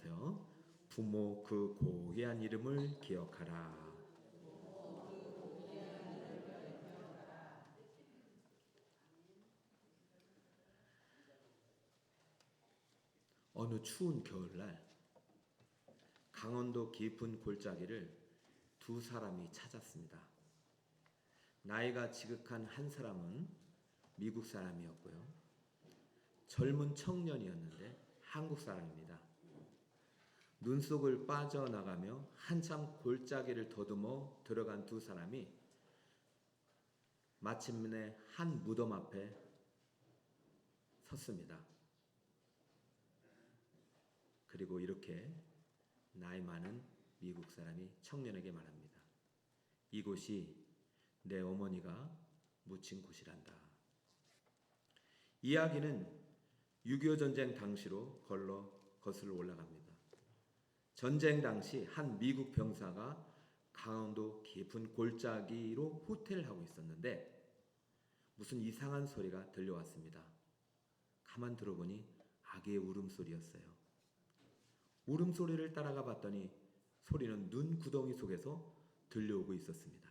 따라하세요. 부모 그 고귀한 이름을 기억하라. 어느 추운 겨울날 강원도 깊은 골짜기를 두 사람이 찾았습니다. 나이가 지극한 한 사람은 미국 사람이었고요. 젊은 청년이었는데 한국 사람입니다. 눈 속을 빠져나가며 한참 골짜기를 더듬어 들어간 두 사람이 마침내 한 무덤 앞에 섰습니다. 그리고 이렇게 나이 많은 미국 사람이 청년에게 말합니다. 이곳이 내 어머니가 묻힌 곳이란다. 이야기는 6.25 전쟁 당시로 거슬러 올라갑니다. 전쟁 당시 한 미국 병사가 강원도 깊은 골짜기로 호텔을 하고 있었는데 무슨 이상한 소리가 들려왔습니다. 가만 들어보니 아기의 울음소리였어요. 울음소리를 따라가 봤더니 소리는 눈 구덩이 속에서 들려오고 있었습니다.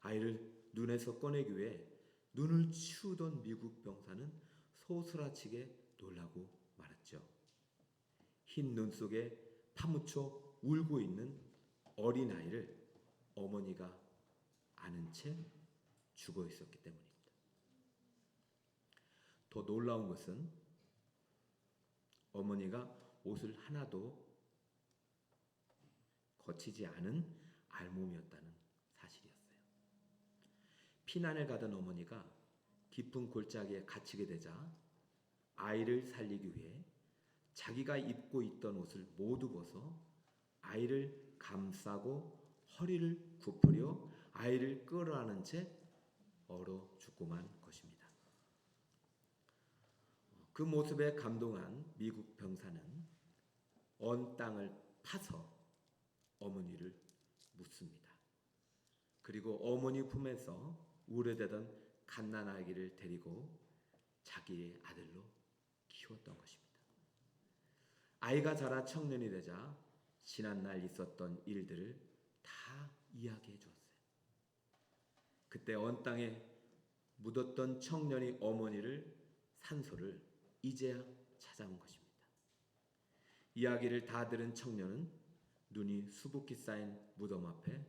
아이를 눈에서 꺼내기 위해 눈을 치우던 미국 병사는 소스라치게 놀라고 말았죠. 흰 눈 속에 파묻혀 울고 있는 어린아이를 어머니가 안은 채 죽어 있었기 때문입니다. 더 놀라운 것은 어머니가 옷을 하나도 거치지 않은 알몸이었다는 사실이었어요. 피난을 가던 어머니가 깊은 골짜기에 갇히게 되자 아이를 살리기 위해 자기가 입고 있던 옷을 모두 벗어 아이를 감싸고 허리를 굽으려 아이를 끌어안은 채 얼어 죽고만 것입니다. 그 모습에 감동한 미국 병사는 언 땅을 파서 어머니를 묻습니다. 그리고 어머니 품에서 우려대던 갓난아기를 데리고 자기의 아들로 키웠던 것입니다. 아이가 자라 청년이 되자 지난날 있었던 일들을 다 이야기해 주었어요. 그때 언 땅에 묻었던 청년이 어머니를 산소를 이제야 찾아온 것입니다. 이야기를 다 들은 청년은 눈이 수북히 쌓인 무덤 앞에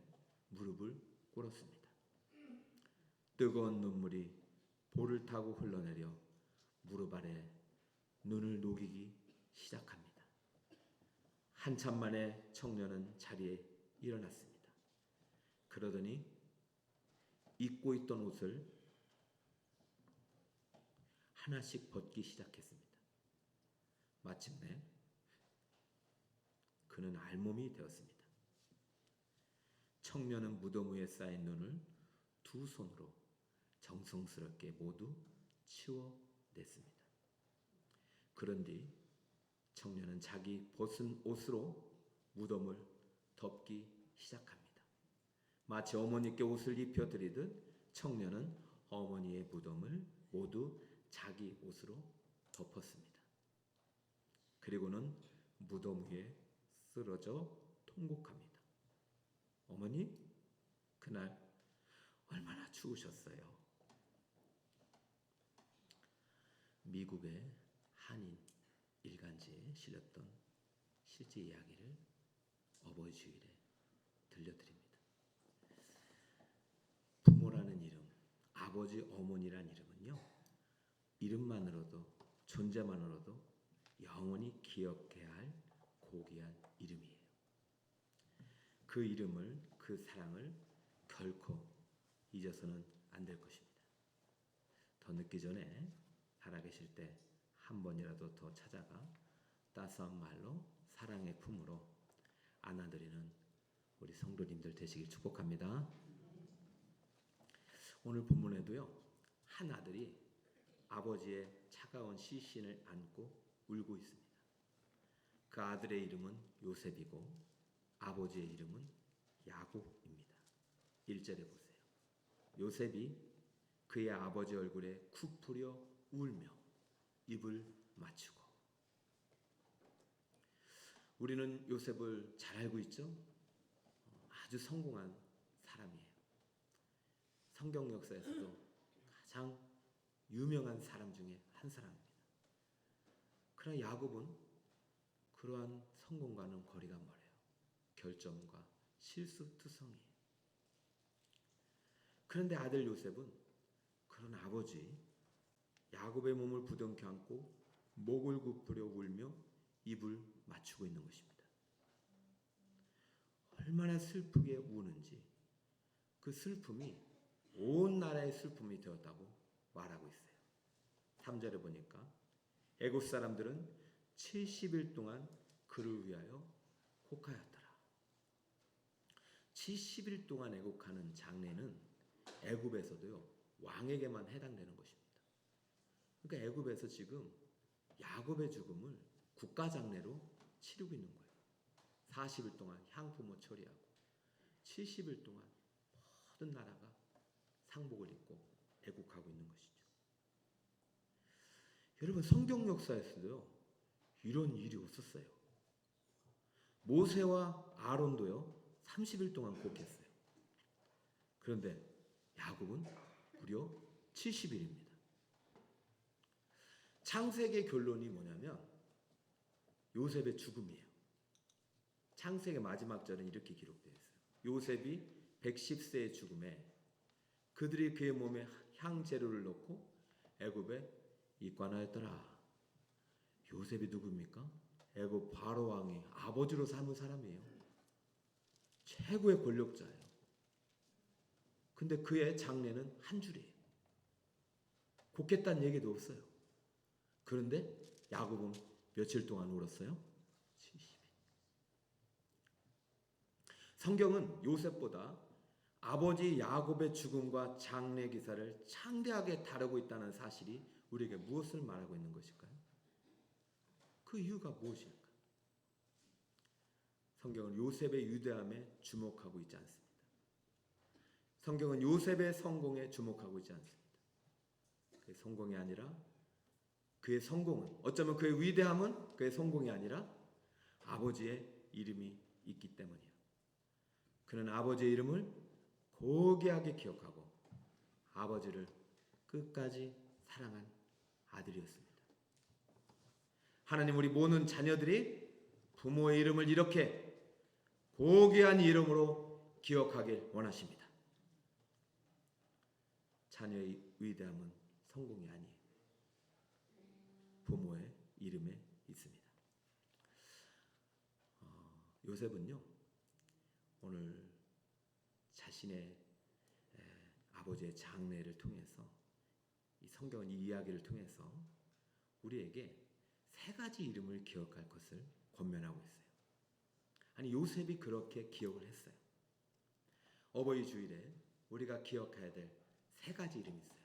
무릎을 꿇었습니다. 뜨거운 눈물이 볼을 타고 흘러내려 무릎 아래 눈을 녹이기 시작합니다. 한참 만에 청년은 자리에 일어났습니다. 그러더니 입고 있던 옷을 하나씩 벗기 시작했습니다. 마침내 그는 알몸이 되었습니다. 청년은 무덤 위에 쌓인 눈을 두 손으로 정성스럽게 모두 치워냈습니다. 그런 뒤 청년은 자기 벗은 옷으로 무덤을 덮기 시작합니다. 마치 어머니께 옷을 입혀드리듯 청년은 어머니의 무덤을 모두 자기 옷으로 덮었습니다. 그리고는 무덤 위에 쓰러져 통곡합니다. 어머니, 그날 얼마나 추우셨어요. 미국의 한인 일간지에 실렸던 실제 이야기를 어버이 주일에 들려드립니다. 부모라는 이름, 아버지, 어머니란 이름은요, 이름만으로도, 존재만으로도 영원히 기억해야 할 고귀한 이름이에요. 그 이름을, 그 사랑을 결코 잊어서는 안 될 것입니다. 더 늦기 전에 살아계실 때 한 번이라도 더 찾아가 따스한 말로 사랑의 품으로 안아드리는 우리 성도님들 되시길 축복합니다. 오늘 본문에도요, 한 아들이 아버지의 차가운 시신을 안고 울고 있습니다. 그 아들의 이름은 요셉이고 아버지의 이름은 야곱입니다. 1절에 보세요. 요셉이 그의 아버지 얼굴에 쿡 뿌려 울며 입을 맞추고, 우리는 요셉을 잘 알고 있죠? 아주 성공한 사람이에요. 성경 역사에서도 가장 유명한 사람 중에 한 사람입니다. 그러나 야곱은 그러한 성공과는 거리가 멀어요. 결점과 실수투성이에요. 그런데 아들 요셉은 그런 아버지 야곱의 몸을 부둥켜 안고 목을 굽으려 울며 입을 맞추고 있는 것입니다. 얼마나 슬프게 우는지 그 슬픔이 온 나라의 슬픔이 되었다고 말하고 있어요. 3절에 보니까 애굽 사람들은 70일 동안 그를 위하여 곡하였더라. 70일 동안 애곡하는 장례는 애굽에서도요 왕에게만 해당되는 것입니다. 그러니까 애굽에서 지금 야곱의 죽음을 국가 장례로 치르고 있는 거예요. 40일 동안 향품을 처리하고 70일 동안 모든 나라가 상복을 입고 애국하고 있는 것이죠. 여러분 성경 역사에서도요 이런 일이 없었어요. 모세와 아론도요 30일 동안 곡했어요. 그런데 야곱은 무려 70일입니다. 창세기의 결론이 뭐냐면 요셉의 죽음이에요. 창세기 마지막 절은 이렇게 기록되어 있어요. 요셉이 110세의 죽음에 그들이 그의 몸에 향재료를 넣고 애굽에 입관하였더라. 요셉이 누굽니까? 애굽 바로 왕이 아버지로 삼은 사람이에요. 최고의 권력자예요. 근데 그의 장례는 한 줄이에요. 곱겠다는 얘기도 없어요. 그런데 야곱은 며칠 동안 울었어요? 70일. 성경은 요셉보다 아버지 야곱의 죽음과 장례 기사를 창대하게 다루고 있다는 사실이 우리에게 무엇을 말하고 있는 것일까요? 그 이유가 무엇일까? 성경은 요셉의 위대함에 주목하고 있지 않습니다. 성경은 요셉의 성공에 주목하고 있지 않습니다. 그의 성공이 아니라 그의 성공은 어쩌면 그의 위대함은 그의 성공이 아니라 아버지의 이름이 있기 때문이에요. 그는 아버지의 이름을 고귀하게 기억하고 아버지를 끝까지 사랑한 아들이었습니다. 하나님 우리 모든 자녀들이 부모의 이름을 이렇게 고귀한 이름으로 기억하길 원하십니다. 자녀의 위대함은 성공이 아니에요. 부모의 이름에 있습니다. 요셉은요 오늘 자신의 아버지의 장례를 통해서 이 성경은 이 이야기를 통해서 우리에게 세 가지 이름을 기억할 것을 권면하고 있어요. 아니 요셉이 그렇게 기억을 했어요. 어버이 주일에 우리가 기억해야 될 세 가지 이름이 있어요.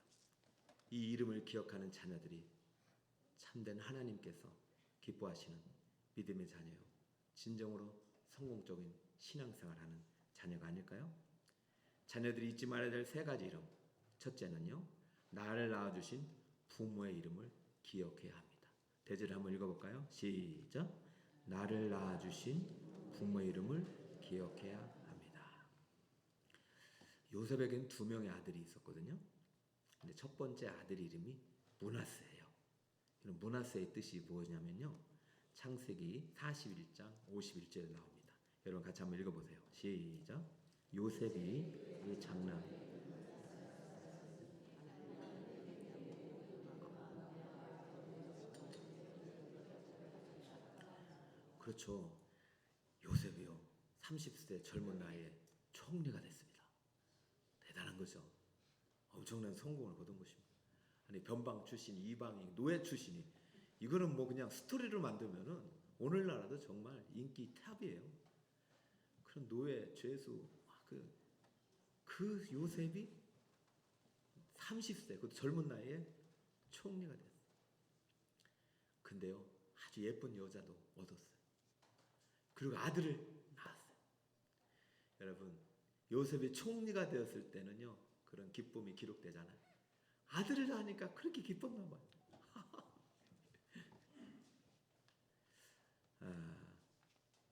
이 이름을 기억하는 자녀들이 참된 하나님께서 기뻐하시는 믿음의 자녀요. 진정으로 성공적인 신앙생활하는 자녀가 아닐까요? 자녀들이 잊지 말아야 될 세 가지 이름. 첫째는요. 나를 낳아주신 부모의 이름을 기억해야 합니다. 대제를 한번 읽어볼까요? 시작. 나를 낳아주신 부모의 이름을 기억해야 합니다. 요셉에겐 2명의 아들이 있었거든요. 근데 첫 번째 아들 이름이 므낫세예요. 므낫세의 뜻이 무엇이냐면요. 창세기 41장 51절에 나옵니다. 여러분 같이 한번 읽어보세요. 시작. 요셉이 그 장남 그렇죠. 요셉이요 30세 젊은 나이에 총리가 됐습니다. 대단한 거죠. 엄청난 성공을 거둔 것입니다. 아니 변방 출신, 이방인, 노예 출신이 이거는 뭐 그냥 스토리를 만들면은 오늘날에도 정말 인기 탑이에요. 그런 노예, 죄수, 그 요셉이 30세, 그 젊은 나이에 총리가 됐어요. 근데요, 아주 예쁜 여자도 얻었어요. 그리고 아들을 낳았어요. 여러분, 요셉이 총리가 되었을 때는요, 그런 기쁨이 기록되잖아요. 아들을 낳으니까 그렇게 기뻤나 봐요.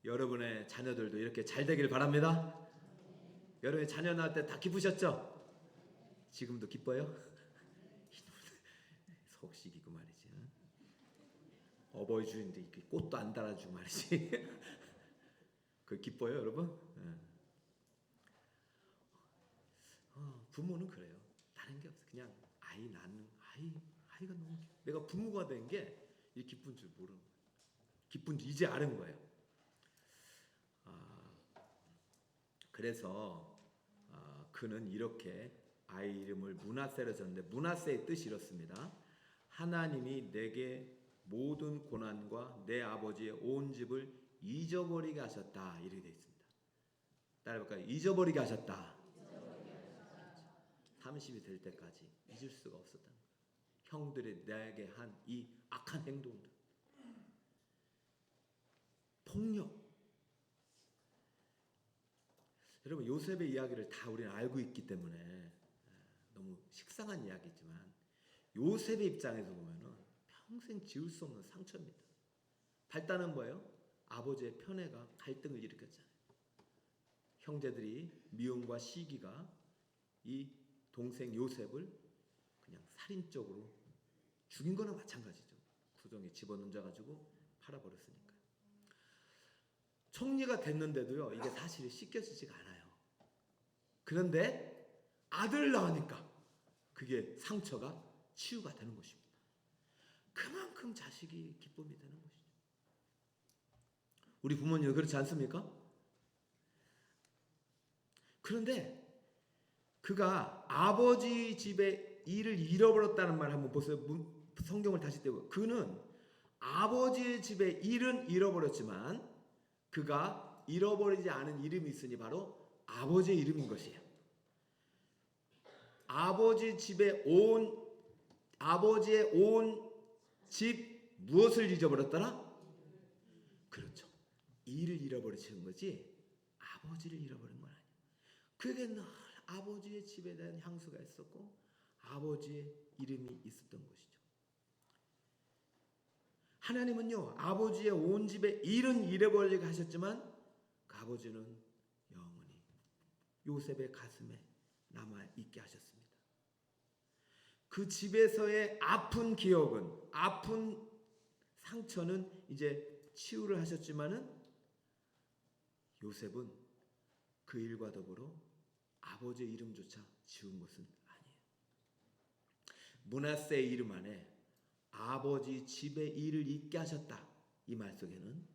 여러분의 자녀들도 이렇게 잘 되길 바랍니다. 여러분의 자녀 낳을 때 다 기쁘셨죠? 지금도 기뻐요? 속식이고 말이지. 어버이 주인데 이렇게 꽃도 안 달아주고 말이지. 그 기뻐요, 여러분? 부모는 그래요. 다른 게 없어. 그냥 아이 낳는 아이가 너무 내가 부모가 된 게 이 기쁜 줄 모르는 거예요. 기쁜 줄 이제 아는 거예요. 그래서 그는 이렇게 아이 이름을 므낫세로 졌는데 므낫세의 뜻이 이렇습니다. 하나님이 내게 모든 고난과 내 아버지의 온 집을 잊어버리게 하셨다. 이렇게 되어 있습니다. 따라해볼까요? 잊어버리게 하셨다. 30이 될 때까지 잊을 수가 없었다는 거예요. 형들이 내게 한 이 악한 행동들, 폭력. 여러분 요셉의 이야기를 다 우리는 알고 있기 때문에 너무 식상한 이야기지만 요셉의 입장에서 보면은 평생 지울 수 없는 상처입니다. 발단은 뭐예요? 아버지의 편애가 갈등을 일으켰잖아요. 형제들이 미움과 시기가 이 동생 요셉을 그냥 살인적으로 죽인 거나 마찬가지죠. 구덩이에 집어넣어가지고 팔아버렸으니까요. 총리가 됐는데도요, 이게 사실 씻겨지지가 않아요. 그런데 아들 낳으니까 그게 상처가 치유가 되는 것입니다. 그만큼 자식이 기쁨이 되는 것이죠. 우리 부모님은 그렇지 않습니까? 그런데 그가 아버지 집에 일을 잃어버렸다는 말 한번 보세요. 성경을 다시 떼고 그는 아버지의 집에 일은 잃어버렸지만 그가 잃어버리지 않은 이름이 있으니 바로 아버지의 이름인 것이에요. 아버지의 온 집 무엇을 잊어버렸더라? 그렇죠. 일을 잃어버리신 거지 아버지를 잃어버린 건 아니에요. 그에게 늘 아버지의 집에 대한 향수가 있었고 아버지의 이름이 있었던 것이죠. 하나님은요 아버지의 온 집에 일은 잃어버리게 하셨지만 그 아버지는 영원히 요셉의 가슴에 남아있게 하셨습니다. 그 집에서의 아픈 기억은 아픈 상처는 이제 치유를 하셨지만은 요셉은 그 일과 더불어 아버지의 이름조차 지운 것은 아니에요. 므낫세의 이름 안에 아버지 집의 일을 잊게 하셨다. 이 말 속에는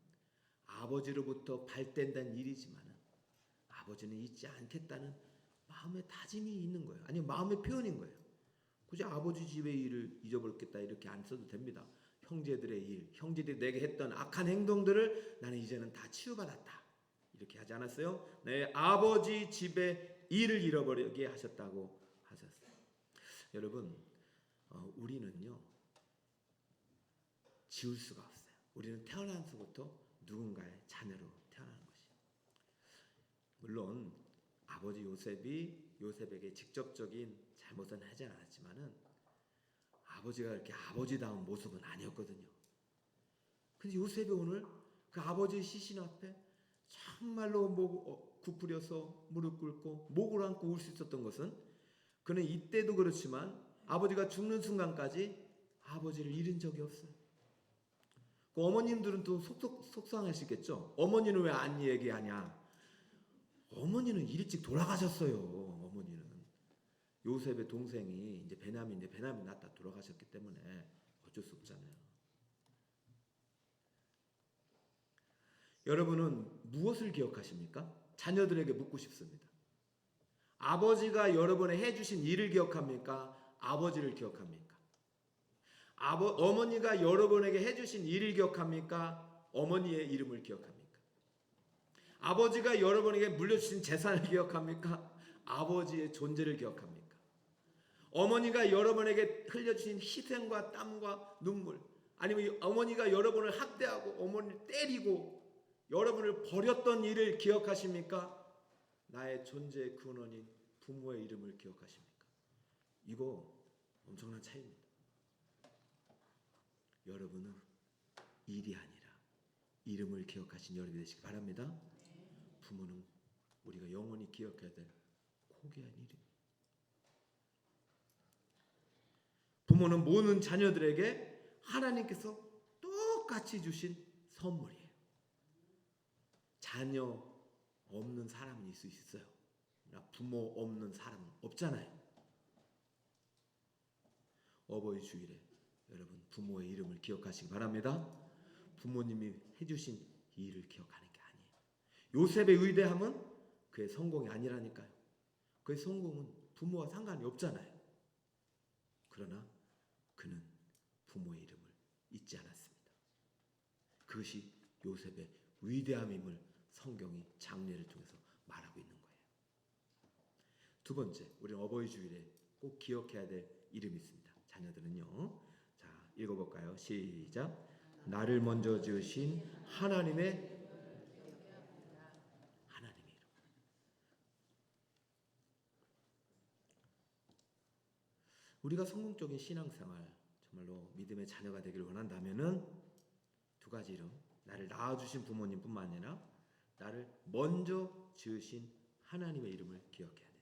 아버지로부터 발된다는 일이지만 아버지는 잊지 않겠다는 마음의 다짐이 있는 거예요. 아니 마음의 표현인 거예요. 굳이 아버지 집의 일을 잊어버렸겠다 이렇게 안 써도 됩니다. 형제들의 일, 형제들이 내게 했던 악한 행동들을 나는 이제는 다 치유받았다. 이렇게 하지 않았어요? 내 아버지 집의 일을 잃어버리게 하셨다고 하셨어요. 여러분 우리는요 지울 수가 없어요. 우리는 태어나서부터 누군가의 자녀로 태어나는 것이에요. 물론 아버지 요셉이 요셉에게 직접적인 잘못은 하지 않았지만은 아버지가 이렇게 아버지다운 모습은 아니었거든요. 근데 요셉이 오늘 그 아버지의 시신 앞에 정말로 구부려서 무릎 꿇고 목을 안고 울 수 있었던 것은 그는 이때도 그렇지만 아버지가 죽는 순간까지 아버지를 잃은 적이 없어요. 그 어머님들은 또 속상하시겠죠. 어머니는 왜 안 얘기하냐? 어머니는 일찍 돌아가셨어요. 어머니는 요셉의 동생이 이제 베냐민인데 베냐민 낳다 돌아가셨기 때문에 어쩔 수 없잖아요. 여러분은 무엇을 기억하십니까? 자녀들에게 묻고 싶습니다. 아버지가 여러분의 해주신 일을 기억합니까? 아버지를 기억합니까? 어머니가 여러분에게 해주신 일을 기억합니까? 어머니의 이름을 기억합니까? 아버지가 여러분에게 물려주신 재산을 기억합니까? 아버지의 존재를 기억합니까? 어머니가 여러분에게 흘려주신 희생과 땀과 눈물, 아니면 어머니가 여러분을 학대하고 어머니를 때리고 여러분을 버렸던 일을 기억하십니까? 나의 존재의 근원인 부모의 이름을 기억하십니까? 이거 엄청난 차이입니다. 여러분은 일이 아니라 이름을 기억하신 여러분이 되시기 바랍니다. 부모는 우리가 영원히 기억해야 될 고귀한 이름. 부모는 모든 자녀들에게 하나님께서 똑같이 주신 선물이에요. 자녀 없는 사람은 있을 수 있어요. 부모 없는 사람은 없잖아요. 어버이 주일에 여러분 부모의 이름을 기억하시기 바랍니다. 부모님이 해주신 이 일을 기억하는 게 아니에요. 요셉의 위대함은 그의 성공이 아니라니까요. 그의 성공은 부모와 상관이 없잖아요. 그러나 그는 부모의 이름을 잊지 않았습니다. 그것이 요셉의 위대함임을 성경이 장례를 통해서 말하고 있는 거예요. 두 번째, 우리는 어버이 주일에 꼭 기억해야 될 이름이 있습니다. 자녀들은요. 자, 읽어볼까요? 시작. 나를 먼저 지으신 하나님의 이름. 우리가 성공적인 신앙생활, 정말로 믿음의 자녀가 되기를 원한다면은 두 가지 이름, 나를 낳아주신 부모님뿐만 아니라 나를 먼저 지으신 하나님의 이름을 기억해야 돼요.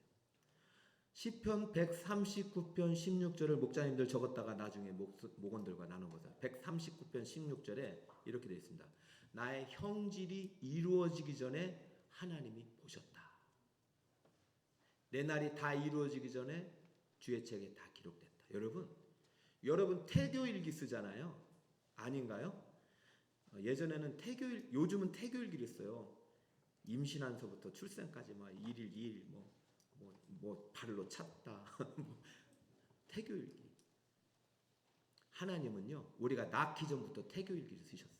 시편 139편 16절을 목자님들 적었다가 나중에 목원들과 나눠보세요. 139편 16절에 이렇게 되어 있습니다. 나의 형질이 이루어지기 전에 하나님이 보셨다. 내 날이 다 이루어지기 전에 주의 책에 다 기록됐다. 여러분 태교일기 쓰잖아요. 아닌가요? 예전에는 요즘은 태교일기를 써요. 임신한서부터 출생까지 막 1일 2일 뭐 발로 찼다. 태교일기. 하나님은요, 우리가 낳기 전부터 태교일기를 쓰셨어요.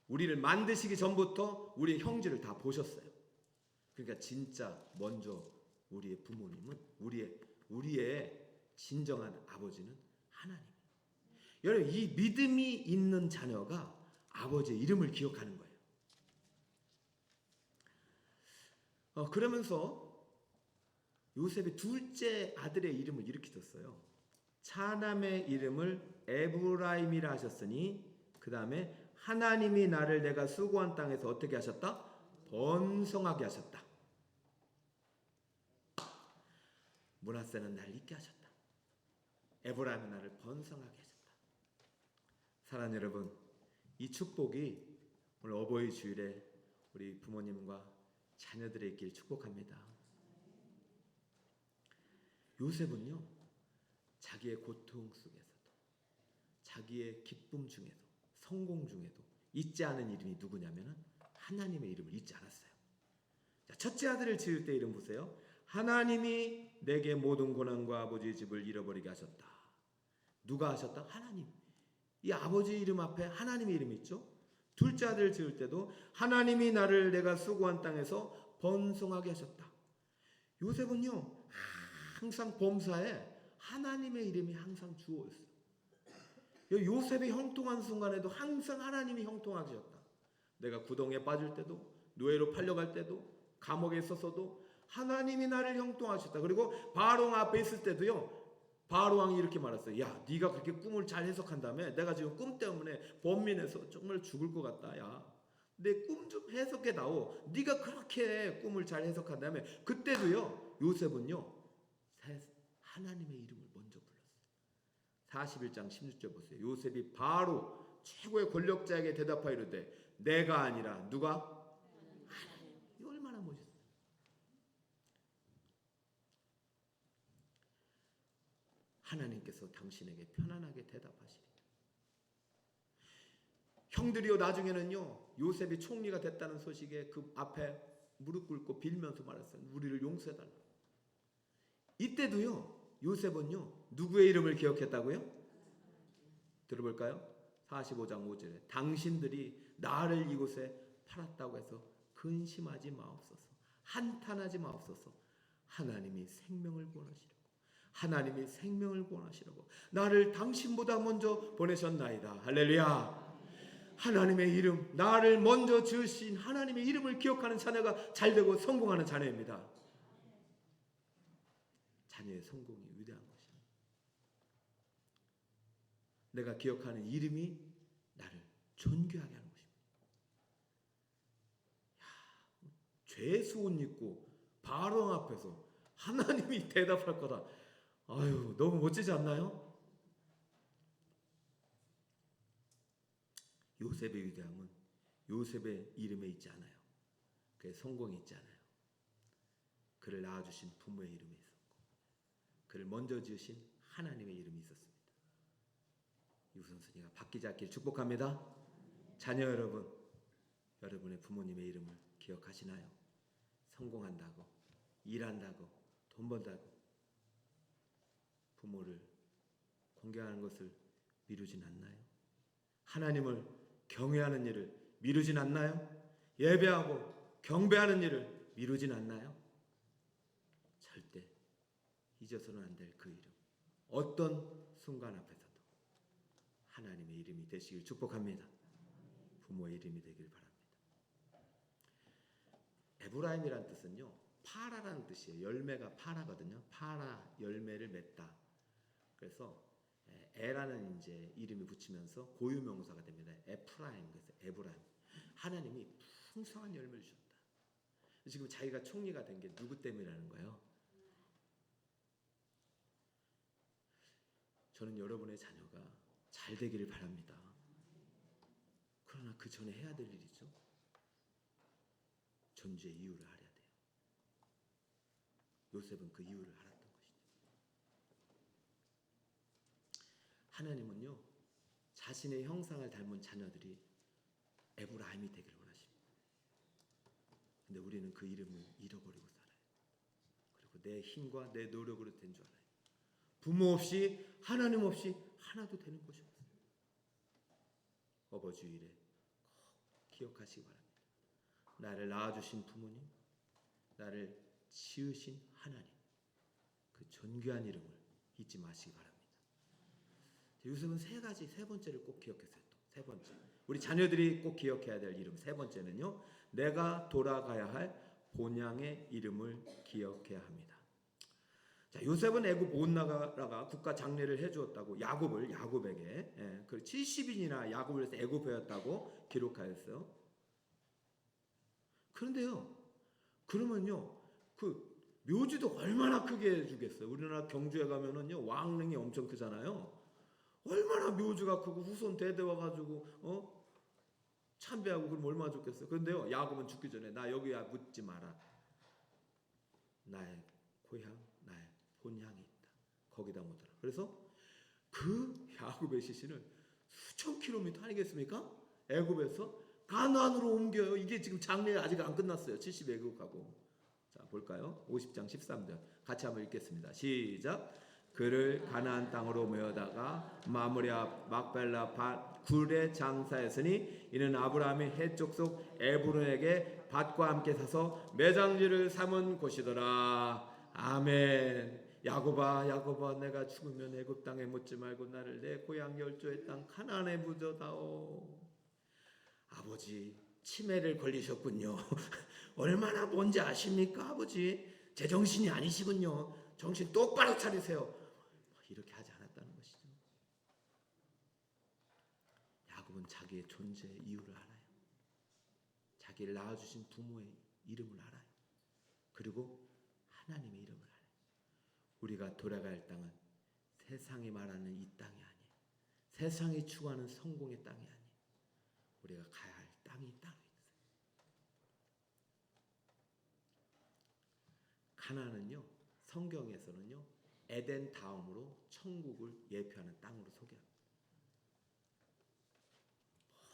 우리를 만드시기 전부터 우리의 형질을 다 보셨어요. 그러니까 진짜 먼저 우리의 부모님은 우리의 진정한 아버지는 하나님. 여러분, 이 믿음이 있는 자녀가 아버지의 이름을 기억하는 거예요. 그러면서 요셉의 둘째 아들의 이름을 이렇게 줬어요. 차남의 이름을 에브라임이라 하셨으니 그 다음에 하나님이 나를 내가 수고한 땅에서 어떻게 하셨다? 번성하게 하셨다. 므낫세는 나를 잊게 하셨다. 에브라임은 나를 번성하게 하셨다. 사랑하는 여러분, 이 축복이 오늘 어버이 주일에 우리 부모님과 자녀들의 있길 축복합니다. 요셉은요, 자기의 고통 속에서도 자기의 기쁨 중에도 성공 중에도 잊지 않은 이름이 누구냐면 하나님의 이름을 잊지 않았어요. 자, 첫째 아들을 지을 때 이름 보세요. 하나님이 내게 모든 고난과 아버지의 집을 잃어버리게 하셨다. 누가 하셨다? 하나님. 이 아버지 이름 앞에 하나님의 이름이 있죠. 둘째 아들을 지을 때도 하나님이 나를 내가 수고한 땅에서 번성하게 하셨다. 요셉은요, 항상 범사에 하나님의 이름이 항상 주어있어요. 요셉이 형통한 순간에도 항상 하나님이 형통하게 하셨다. 내가 구덩이에 빠질 때도, 노예로 팔려갈 때도, 감옥에 있었어도 하나님이 나를 형통하셨다. 그리고 바로왕 앞에 있을 때도요, 바로왕이 이렇게 말했어요. 야, 네가 그렇게 꿈을 잘 해석한다며? 내가 지금 꿈 때문에 번민해서 정말 죽을 것 같다. 야, 내 꿈 좀 해석해 다오. 네가 그렇게 꿈을 잘 해석한다며? 그때도요, 요셉은요, 하나님의 이름을 먼저 불렀어요. 41장 16절 보세요. 요셉이 바로 최고의 권력자에게 대답하여 이르되 내가 아니라 누가? 하나님. 이거 얼마나 멋있어요. 하나님께서 당신에게 편안하게 대답하시리라. 형들이요, 나중에는요, 요셉이 총리가 됐다는 소식에 그 앞에 무릎 꿇고 빌면서 말했어요. 우리를 용서해달라. 이때도요, 요셉은요, 누구의 이름을 기억했다고요? 들어볼까요? 45장 5절에 당신들이 나를 이곳에 팔았다고 해서 근심하지 마옵소서. 한탄하지 마옵소서. 하나님이 생명을 구원하시려고, 하나님이 생명을 구원하시려고 나를 당신보다 먼저 보내셨나이다. 할렐루야. 하나님의 이름, 나를 먼저 지으신 하나님의 이름을 기억하는 자녀가 잘되고 성공하는 자녀입니다. 자녀의 성공이 위대한 것입니다. 내가 기억하는 이름이 나를 존귀하게 하는 것입니다. 죄수 옷 입고 바로 앞에서 하나님이 대답할 거다. 아유, 너무 멋지지 않나요? 요셉의 위대함은 요셉의 이름에 있지 않아요. 그의 성공이 있지 않아요. 그를 낳아주신 부모의 이름이 있었고, 그를 먼저 지으신 하나님의 이름이 있었습니다. 이 우선순위가 바뀌지 않기를 축복합니다. 자녀 여러분, 여러분의 부모님의 이름을 기억하시나요? 성공한다고, 일한다고, 돈 번다고 부모를 공경하는 것을 미루진 않나요? 하나님을 경외하는 일을 미루진 않나요? 예배하고 경배하는 일을 미루진 않나요? 절대 잊어서는 안 될 그 이름, 어떤 순간 앞에서도 하나님의 이름이 되시길 축복합니다. 부모의 이름이 되길 바랍니다. 에브라임이란 뜻은요, 파라라는 뜻이에요. 열매가 파라거든요. 파라, 열매를 맺다. 그래서 에라는 이제 이름이 붙이면서 고유명사가 됩니다. 에프라임, 그래서 에브라임. 하나님이 풍성한 열매를 주셨다. 지금 자기가 총리가 된 게 누구 때문이라는 거예요? 저는 여러분의 자녀가 잘 되기를 바랍니다. 그러나 그 전에 해야 될 일이죠. 존재의 이유를 알아야 돼요. 요셉은 그 이유를 알았던 것이죠. 하나님은요, 자신의 형상을 닮은 자녀들이 에브라임이 되기를 원하십니다. 근데 우리는 그 이름을 잃어버리고 살아요. 그리고 내 힘과 내 노력으로 된 줄 알아요. 부모 없이, 하나님 없이 하나도 되는 것이 없어요. 어버주일에 꼭 기억하시기 바랍니다. 나를 낳아주신 부모님, 나를 지으신 하나님, 그 존귀한 이름을 잊지 마시기 바랍니다. 요즘은 세 번째를 꼭 기억했어요. 세 번째, 우리 자녀들이 꼭 기억해야 될 이름 세 번째는요, 내가 돌아가야 할 본향의 이름을 기억해야 합니다. 자, 요셉은 애굽 못 나가다가 국가 장례를 해주었다고 야곱에게 그 70인이나 야곱을 해서 애굽배웠다고 기록하였어요. 그런데요, 그러면요, 그 묘지도 얼마나 크게 해주겠어요. 우리나라 경주에 가면은요, 왕릉이 엄청 크잖아요. 얼마나 묘지가 크고 후손 대대 와가지고 참배하고 그럼 얼마나 좋겠어요. 그런데요, 야곱은 죽기 전에 나 여기 묻지 마라. 나의 고향, 나의 본향이 있다. 거기다 묻어라. 그래서 그 야곱의 시신을 수천 킬로미터 아니겠습니까? 애굽에서 가나안으로 옮겨요. 이게 지금 장례가 아직 안 끝났어요. 70 애굽하고. 자, 볼까요? 50장 13절 같이 한번 읽겠습니다. 시작. 그를 가나안 땅으로 모여다가 마므리 앞 막벨라 굴에 장사했으니 이는 아브라함이 해쪽 속 에브론에게 밭과 함께 사서 매장지를 삼은 곳이더라. 아멘. 야곱아 내가 죽으면 애굽 땅에 묻지 말고 나를 내 고향 열조의 땅 가나안에 묻어다오. 아버지, 치매를 걸리셨군요. 얼마나 뭔지 아십니까, 아버지? 제정신이 아니시군요. 정신 똑바로 차리세요. 이렇게 하지 않았다는 것이죠. 야곱은 자기의 존재의 이유를 알아요. 자기를 낳아주신 부모의 이름을 알아요. 그리고 하나님의 이름을 알아요. 우리가 돌아갈 땅은 세상이 말하는 이 땅이 아니에요. 세상이 추구하는 성공의 땅이 아니에요. 우리가 가야 할 땅이 있어요. 가나안은요, 성경에서는요, 에덴 다음으로 천국을 예표하는 땅으로 소개합니다.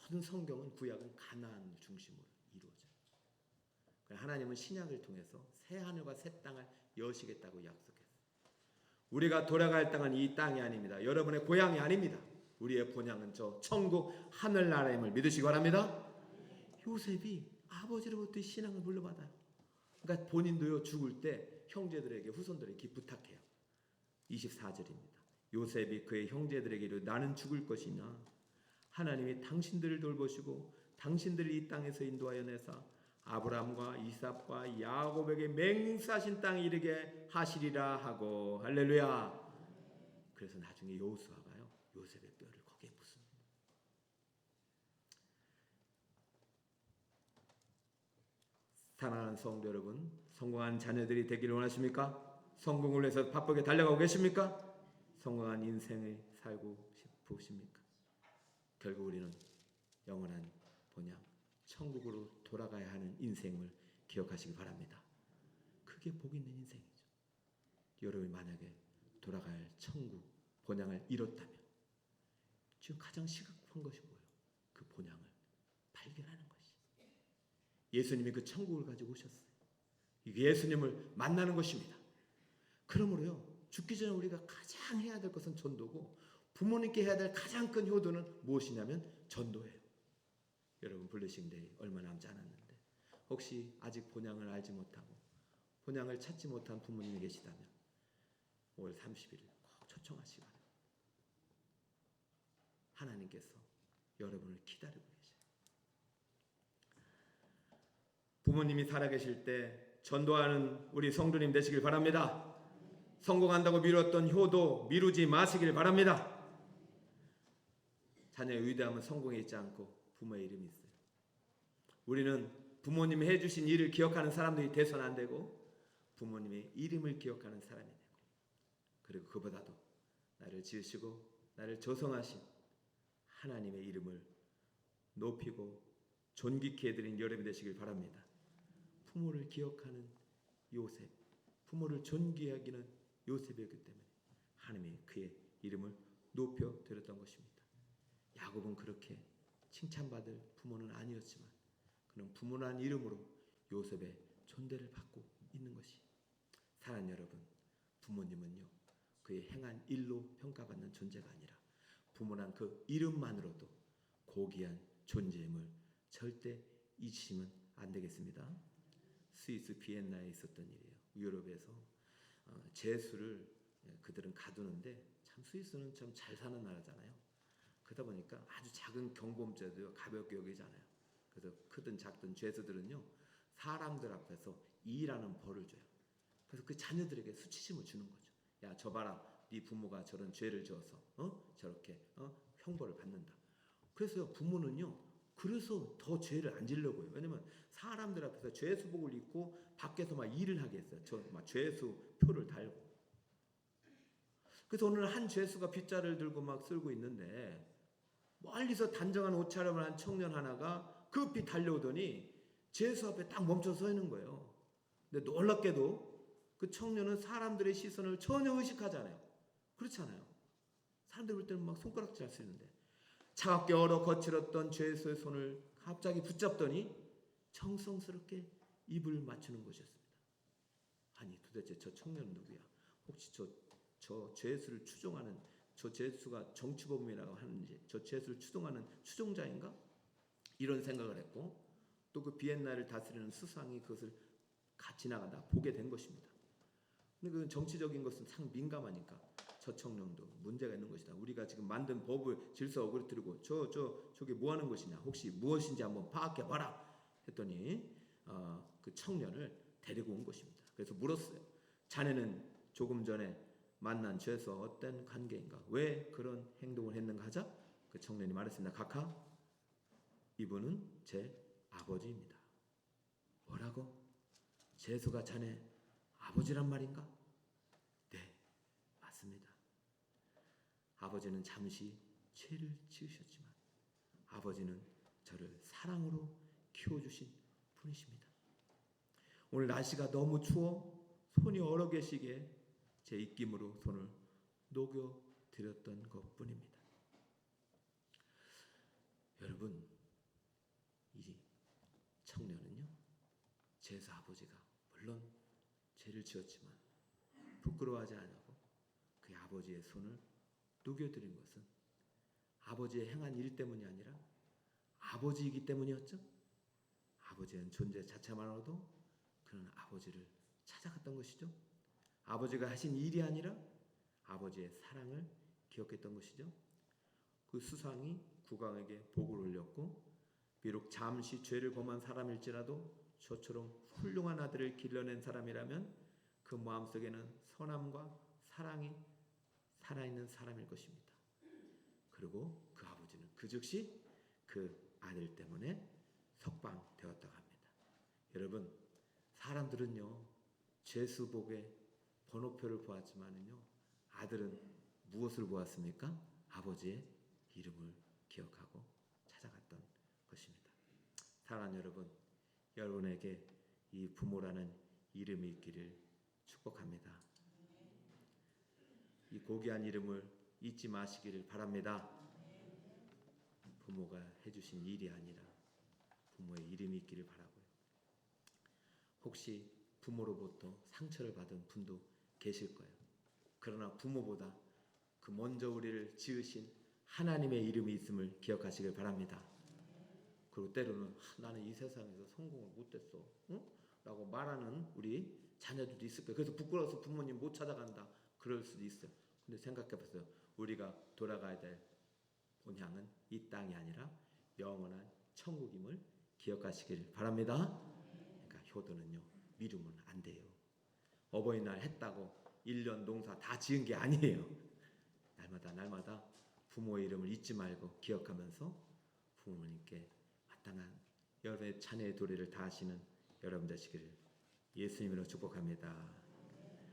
모든 성경은 구약은 가나안 중심으로 이루어져요. 하나님은 신약을 통해서 새 하늘과 새 땅을 여시겠다고 약속했어요. 우리가 돌아갈 땅은 이 땅이 아닙니다. 여러분의 고향이 아닙니다. 우리의 본향은 저 천국 하늘나라임을 믿으시기 바랍니다. 요셉이 아버지로부터 신앙을 물려받아요. 그러니까 본인도요, 죽을 때 형제들에게, 후손들에게 부탁해요. 24절입니다. 요셉이 그의 형제들에게 이르되 나는 죽을 것이냐? 하나님이 당신들을 돌보시고 당신들을 이 땅에서 인도하여 내사 아브라함과 이삭과 야곱에게 맹세하신 땅에 이르게 하시리라 하고. 할렐루야. 그래서 나중에 여호수아가요, 요셉의 뼈를 거기에 묻습니다. 사랑하는 성도 여러분, 성공한 자녀들이 되기를 원하십니까? 성공을 위해서 바쁘게 달려가고 계십니까? 성공한 인생을 살고 싶으십니까? 결국 우리는 영원한 본향 천국으로 돌아가야 하는 인생을 기억하시기 바랍니다. 그게 복 있는 인생이죠. 여러분이 만약에 돌아갈 천국 본향을 잃었다면 지금 가장 시급한 것이 뭐예요? 그 본향을 발견하는 것이. 예수님이 그 천국을 가지고 오셨어요. 예수님을 만나는 것입니다. 그러므로요, 죽기 전에 우리가 가장 해야 될 것은 전도고, 부모님께 해야 될 가장 큰 효도는 무엇이냐면 전도예요. 여러분, 블레싱데이 얼마 남지 않았는데 혹시 아직 본향을 알지 못하고 본향을 찾지 못한 부모님이 계시다면 5월 30일 꼭 초청하시기 바랍니다. 하나님께서 여러분을 기다리고 계세요. 부모님이 살아계실 때 전도하는 우리 성도님 되시길 바랍니다. 성공한다고 미뤘던 효도 미루지 마시길 바랍니다. 자녀의 위대함은 성공에 있지 않고 부모의 이름이 있어요. 우리는 부모님이 해주신 일을 기억하는 사람들이 돼서는 안 되고 부모님의 이름을 기억하는 사람이 되고, 그리고 그보다도 나를 지으시고 나를 조성하신 하나님의 이름을 높이고 존귀케 해드린 여러분이 되시길 바랍니다. 부모를 기억하는 요셉, 부모를 존귀하기는 요셉이었기 때문에 하나님이 그의 이름을 높여드렸던 것입니다. 야곱은 그렇게 칭찬받을 부모는 아니었지만 그는 부모란 이름으로 요셉의 존대를 받고 있는 것이. 사랑하는 여러분, 부모님은요, 그의 행한 일로 평가받는 존재가 아니라 부모란 그 이름만으로도 고귀한 존재임을 절대 잊으시면 안 되겠습니다. 스위스 비엔나에 있었던 일이에요. 유럽에서 제수를 그들은 가두는데, 참 스위스는 참 잘 사는 나라잖아요. 그러다 보니까 아주 작은 경범죄도 가볍게 여기잖아요. 그래서 크든 작든 죄수들은요, 사람들 앞에서 이라는 벌을 줘요. 그래서 그 자녀들에게 수치심을 주는 거죠. 야, 저 봐라, 네 부모가 저런 죄를 지어서 저렇게 형벌을 받는다. 그래서 부모는요, 그래서 더 죄를 안 지려고 해요. 왜냐면 사람들 앞에서 죄수복을 입고 밖에서 막 일을 하게 했어요. 저 막 죄수 표를 달고. 그래서 오늘 한 죄수가 빗자를 들고 막 쓸고 있는데 멀리서 단정한 옷차림을 한 청년 하나가 급히 달려오더니 죄수 앞에 딱 멈춰 서 있는 거예요. 근데 놀랍게도 그 청년은 사람들의 시선을 전혀 의식하지 않아요. 그렇지 않아요. 사람들 볼 때는 막 손가락질 할 수 있는데 차갑게 얼어 거칠었던 죄수의 손을 갑자기 붙잡더니 정성스럽게 입을 맞추는 것이었습니다. 아니, 도대체 저 청년은 누구야? 혹시 저 죄수를 추종하는, 저 죄수가 정치범이라고 하는지, 저 죄수를 추종하는 추종자인가? 이런 생각을 했고, 또 그 비엔나를 다스리는 수상이 그것을 지나가다 보게 된 것입니다. 근데 그 정치적인 것은 참 민감하니까 저 청년도 문제가 있는 것이다. 우리가 지금 만든 법을 질서 어그러뜨리고 저게 뭐 하는 것이냐, 혹시 무엇인지 한번 파악해 봐라 했더니 그 청년을 데리고 온 것입니다. 그래서 물었어요. 자네는 조금 전에 만난 죄수와 어떤 관계인가? 왜 그런 행동을 했는가 하자 그 청년이 말했습니다. 각하, 이분은 제 아버지입니다. 뭐라고? 죄수가 자네 아버지란 말인가? 네, 맞습니다. 아버지는 잠시 죄를 지으셨지만 아버지는 저를 사랑으로 키워주신 분이십니다. 오늘 날씨가 너무 추워 손이 얼어 계시기에 제 입김으로 손을 녹여드렸던 것뿐입니다. 여러분, 이 청년은요, 죄수 아버지가 물론 죄를 지었지만 부끄러워하지 않고 그 아버지의 손을 녹여드린 것은 아버지의 행한 일 때문이 아니라 아버지이기 때문이었죠. 아버지의 존재 자체만으로도 그는 아버지를 찾아갔던 것이죠. 아버지가 하신 일이 아니라 아버지의 사랑을 기억했던 것이죠. 그 수상이 국왕에게 복을 올렸고, 비록 잠시 죄를 범한 사람일지라도 저처럼 훌륭한 아들을 길러낸 사람이라면 그 마음속에는 선함과 사랑이 살아있는 사람일 것입니다. 그리고 그 아버지는 그 즉시 그 아들 때문에 석방되었다고 합니다. 여러분, 사람들은요, 죄수복에 번호표를 보았지만은요, 아들은 무엇을 보았습니까? 아버지의 이름을 기억하고 찾아갔던 것입니다. 사랑하는 여러분, 여러분에게 이 부모라는 이름이 있기를 축복합니다. 이 고귀한 이름을 잊지 마시기를 바랍니다. 부모가 해주신 일이 아니라 부모의 이름이 있기를 바라고요. 혹시 부모로부터 상처를 받은 분도 계실 거예요. 그러나 부모보다 그 먼저 우리를 지으신 하나님의 이름이 있음을 기억하시길 바랍니다. 그리고 때로는 나는 이 세상에서 성공을 못했어, 응? 라고 말하는 우리 자녀들도 있을 거예요. 그래서 부끄러워서 부모님 못 찾아간다, 그럴 수도 있어요. 근데 생각해보세요. 우리가 돌아가야 될 본향은 이 땅이 아니라 영원한 천국임을 기억하시길 바랍니다. 그러니까 효도는요, 미루면 안 돼요. 어버이날 했다고 1년 농사 다 지은 게 아니에요. 날마다 부모의 이름을 잊지 말고 기억하면서 부모님께 마땅한 여러분의 자녀의 도리를 다하시는 여러분 되시기를 예수님으로 축복합니다.